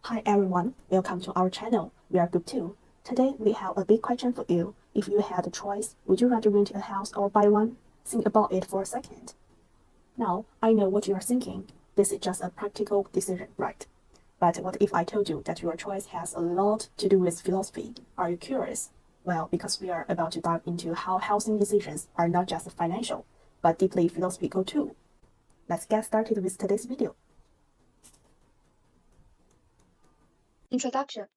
Hi everyone, welcome to our channel. We are good too. Today we have a big question for you. If you had a choice, would you rather rent a house or buy one? Think about it for a second. Now, I know what you are thinking. This is just a practical decision, right? But what if I told you that your choice has a lot to do with philosophy? Are you curious? Well, because we are about to dive into how housing decisions are not just financial, but deeply philosophical too. Let's get started with today's video. Introduction.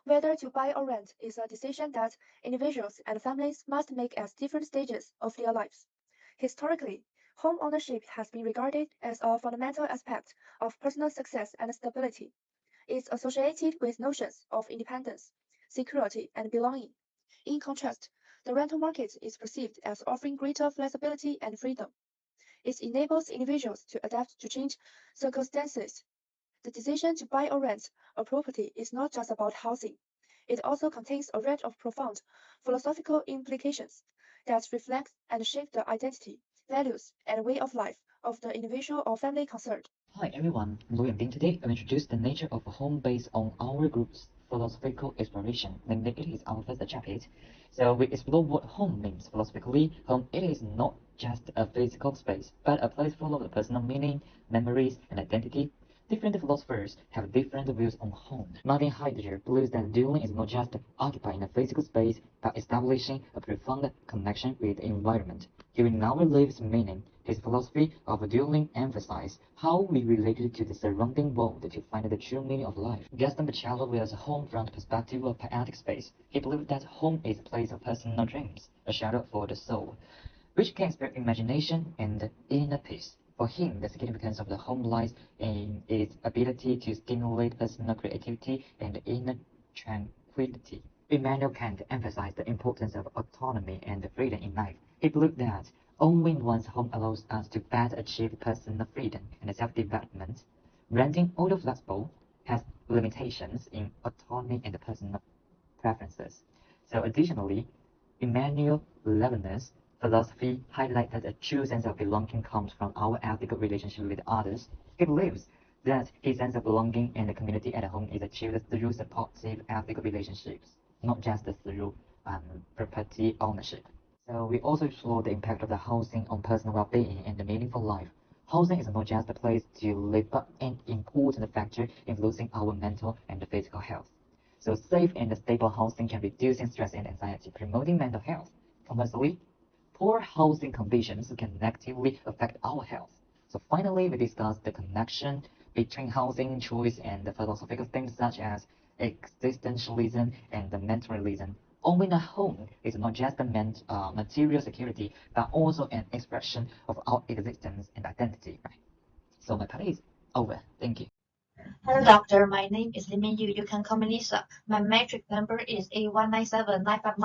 Whether to buy or rent is a decision that individuals and families must make at different stages of their lives. Historically, home ownership has been regarded as a fundamental aspect of personal success and stability. It's associated with notions of independence, security, and belonging. In contrast, the rental market is perceived as offering greater flexibility and freedom. It enables individuals to adapt to changed circumstances. The decision to buy or rent a property is not just about housing. It also contains a range of profound philosophical implications that reflect and shape the identity, values, and way of life of the individual or family concerned. Hi everyone, I'm Louis, and today I'll introduce the nature of a home based on our group's philosophical exploration. Namely, it is our first chapter. So we explore what home means philosophically. Home it is not just a physical space, but a place full of personal meaning, memories, and identity. Different philosophers have different views on home. Martin Heidegger believes that dwelling is not just occupying a physical space, but establishing a profound connection with the environment, giving our lives meaning. His philosophy of dwelling emphasizes how we relate to the surrounding world to find the true meaning of life. Gaston Bachelard views home from the perspective of poetic space. He believes that home is a place of personal dreams, a shelter for the soul, which can inspire imagination and inner peace. For him, the significance of the home lies in its ability to stimulate personal creativity and inner tranquility. Immanuel Kant emphasized the importance of autonomy and freedom in life. He believed that owning one's home allows us to better achieve personal freedom and self-development. Renting, although flexible, has limitations in autonomy and personal preferences. So additionally, Emmanuel Levinas' philosophy highlighted that a true sense of belonging comes from our ethical relationship with others. He believes that his sense of belonging and the community at home is achieved through supportive ethical relationships, not just through property ownership. So we also explore the impact of the housing on personal well-being and the meaningful life. Housing is not just a place to live, but an important factor influencing our mental and physical health. So safe and stable housing can reduce stress and anxiety, promoting mental health. Conversely, poor housing conditions can negatively affect our health. So finally, we discussed the connection between housing choice and the philosophical themes such as existentialism and the mentalism. Owning a home is not just a material security, but also an expression of our existence and identity. Right? So my part is over. Thank you. Hello, doctor. My name is Lee Min Yu. You can call me Lisa. My metric number is A197959.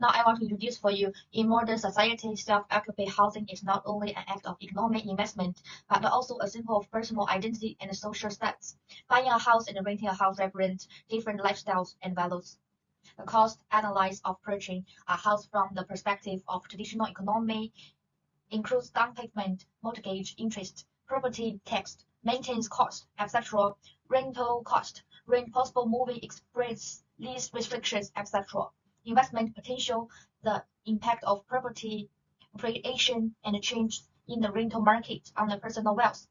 Now, I want to introduce for you, in modern society, self-occupied housing is not only an act of economic investment, but also a symbol of personal identity and social status. Buying a house and renting a house represent different lifestyles and values. The cost analysis of purchasing a house from the perspective of traditional economy includes down payment, mortgage interest, property tax, maintenance cost, etc., rental cost, rent possible moving express, lease restrictions, etc., investment potential, the impact of property appreciation and change in the rental market on the personal wealth.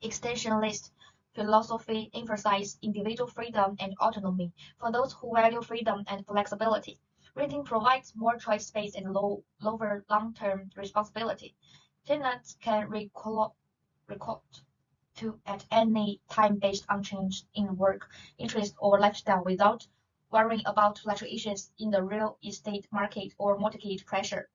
Extensionalist philosophy emphasizes individual freedom and autonomy. For those who value freedom and flexibility, renting provides more choice space and lower long-term responsibility. Tenants can recall to at any time based on change in work, interest, or lifestyle without worrying about fluctuations in the real estate market or mortgage pressure.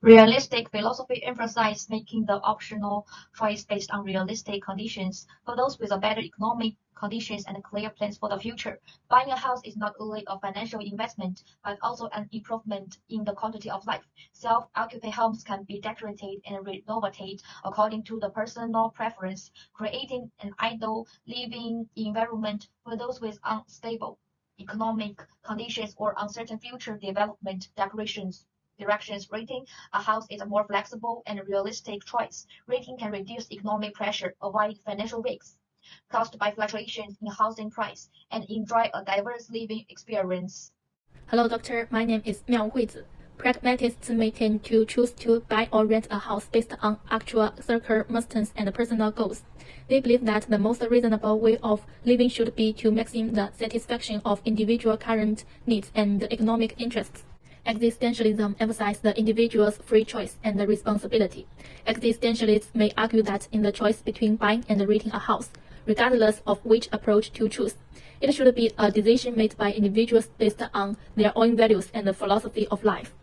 Realistic philosophy emphasizes making the optional choice based on realistic conditions. For those with a better economic conditions and clear plans for the future, buying a house is not only a financial investment, but also an improvement in the quality of life. Self-occupied homes can be decorated and renovated according to the personal preference, creating an ideal living environment for those with unstable economic conditions or uncertain future development directions. Renting a house is a more flexible and realistic choice. Renting can reduce economic pressure, avoid financial risks, caused by fluctuations in housing price, and enjoy a diverse living experience. Hello, doctor. My name is Miao Huizi. Pragmatists may tend to choose to buy or rent a house based on actual circumstances and personal goals. They believe that the most reasonable way of living should be to maximize the satisfaction of individual current needs and economic interests. Existentialism emphasizes the individual's free choice and responsibility. Existentialists may argue that in the choice between buying and renting a house, regardless of which approach to choose, it should be a decision made by individuals based on their own values and philosophy of life.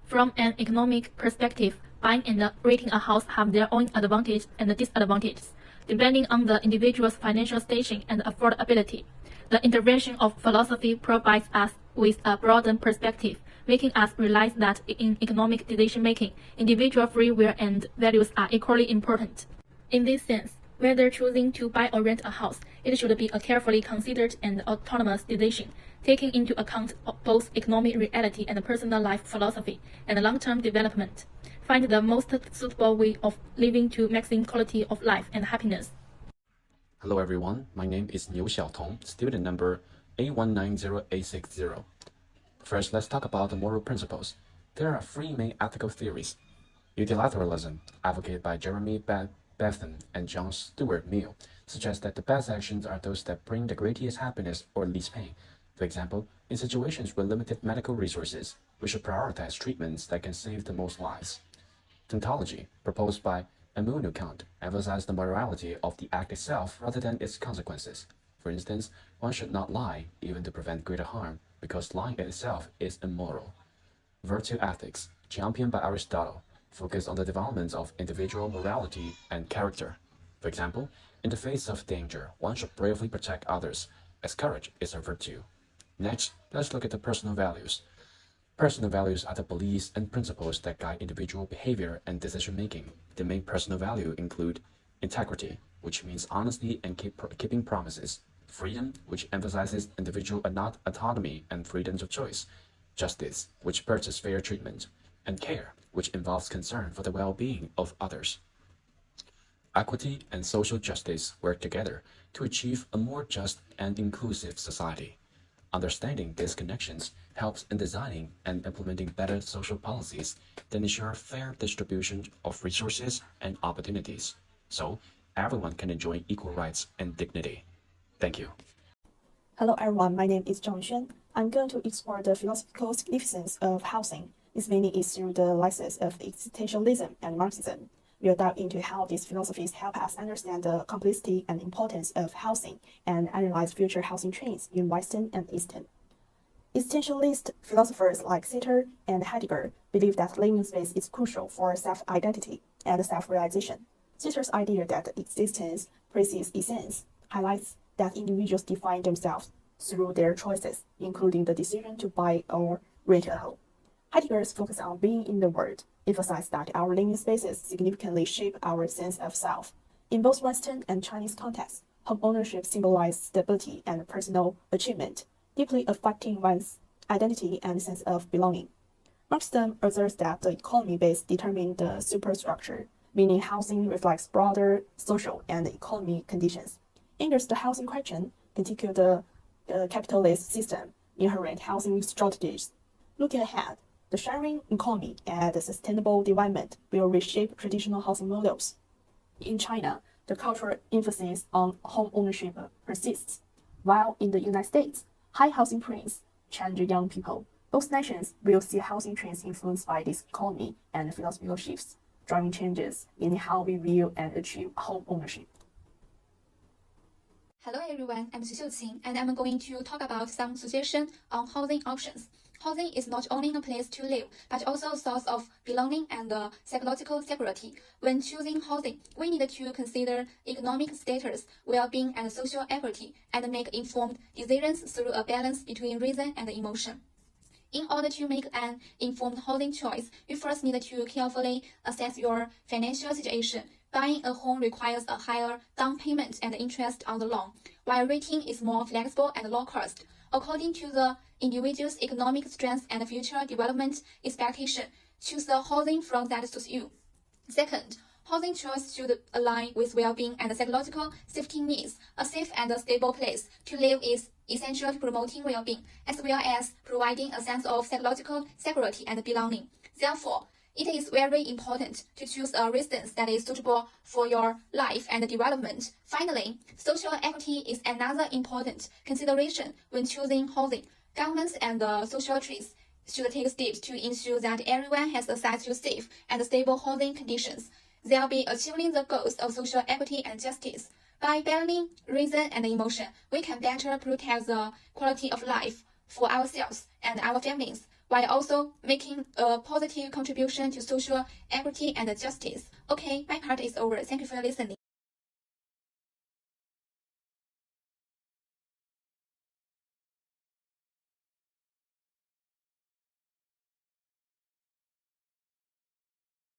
From an economic perspective, buying and renting a house have their own advantages and disadvantages, depending on the individual's financial station and affordability. The intervention of philosophy provides us with a broadened perspective, making us realize that in economic decision-making, individual free will and values are equally important. In this sense, whether choosing to buy or rent a house, it should be a carefully considered and autonomous decision, taking into account both economic reality and personal life philosophy and long-term development. Find the most suitable way of living to maximum quality of life and happiness. Hello everyone, my name is Niu Xiaotong, student number A190860. First, let's talk about the moral principles. There are three main ethical theories. Unilateralism, advocated by Jeremy Bentham and John Stuart Mill, suggests that the best actions are those that bring the greatest happiness or least pain. For example, in situations with limited medical resources, we should prioritize treatments that can save the most lives. Deontology, proposed by Immanuel Kant, emphasizes the morality of the act itself rather than its consequences. For instance, one should not lie, even to prevent greater harm, because lying itself is immoral. Virtue ethics, championed by Aristotle, focus on the development of individual morality and character. For example, in the face of danger, one should bravely protect others, as courage is a virtue. Next, let's look at the personal values. Personal values are the beliefs and principles that guide individual behavior and decision-making. The main personal values include integrity, which means honesty and keeping promises; freedom, which emphasizes individual autonomy and freedoms of choice; justice, which pursues fair treatment; and care, which involves concern for the well-being of others. Equity and social justice work together to achieve a more just and inclusive society. Understanding these connections helps in designing and implementing better social policies that ensure fair distribution of resources and opportunities, so everyone can enjoy equal rights and dignity. Thank you. Hello everyone, my name is Zhang Xuan. I'm going to explore the philosophical significance of housing. Its meaning is through the lenses of existentialism and Marxism. We'll dive into how these philosophies help us understand the complexity and importance of housing and analyze future housing trends in Western and Eastern. Existentialist philosophers like Sartre and Heidegger believe that living space is crucial for self-identity and self-realization. Sartre's idea that existence precedes essence highlights that individuals define themselves through their choices, including the decision to buy or rent a home. Heidegger's focus on being in the world emphasizes that our living spaces significantly shape our sense of self. In both Western and Chinese contexts, home ownership symbolizes stability and personal achievement, deeply affecting one's identity and sense of belonging. Marxism asserts that the economy base determines the superstructure, meaning housing reflects broader social and economic conditions. Under the housing question, particularly the capitalist system, inherent housing strategies. Looking ahead, the sharing economy and the sustainable development will reshape traditional housing models. In China, the cultural emphasis on home ownership persists, while in the United States, high housing prices change young people. Both nations will see housing trends influenced by this economy and philosophical shifts, driving changes in how we view and achieve home ownership. Hello everyone, I'm Xu Xiuqing, and I'm going to talk about some suggestions on housing options. Housing is not only a place to live, but also a source of belonging and psychological security. When choosing housing, we need to consider economic status, well-being, and social equity, and make informed decisions through a balance between reason and emotion. In order to make an informed housing choice, you first need to carefully assess your financial situation. Buying a home requires a higher down payment and interest on the loan, while renting is more flexible and low cost. According to the individual's economic strength and future development expectation, choose the housing from that suits you. Second, Housing choice should align with well-being and psychological safety needs. A safe and stable place to live is essential to promoting well-being, as well as providing a sense of psychological security and belonging. Therefore, it is very important to choose a residence that is suitable for your life and development. Finally, social equity is another important consideration when choosing housing. Governments and social trees should take steps to ensure that everyone has access to safe and stable housing conditions, thereby achieving the goals of social equity and justice. By balancing reason and emotion, we can better protect the quality of life for ourselves and our families, while also making a positive contribution to social equity and justice. Okay, my part is over. Thank you for listening.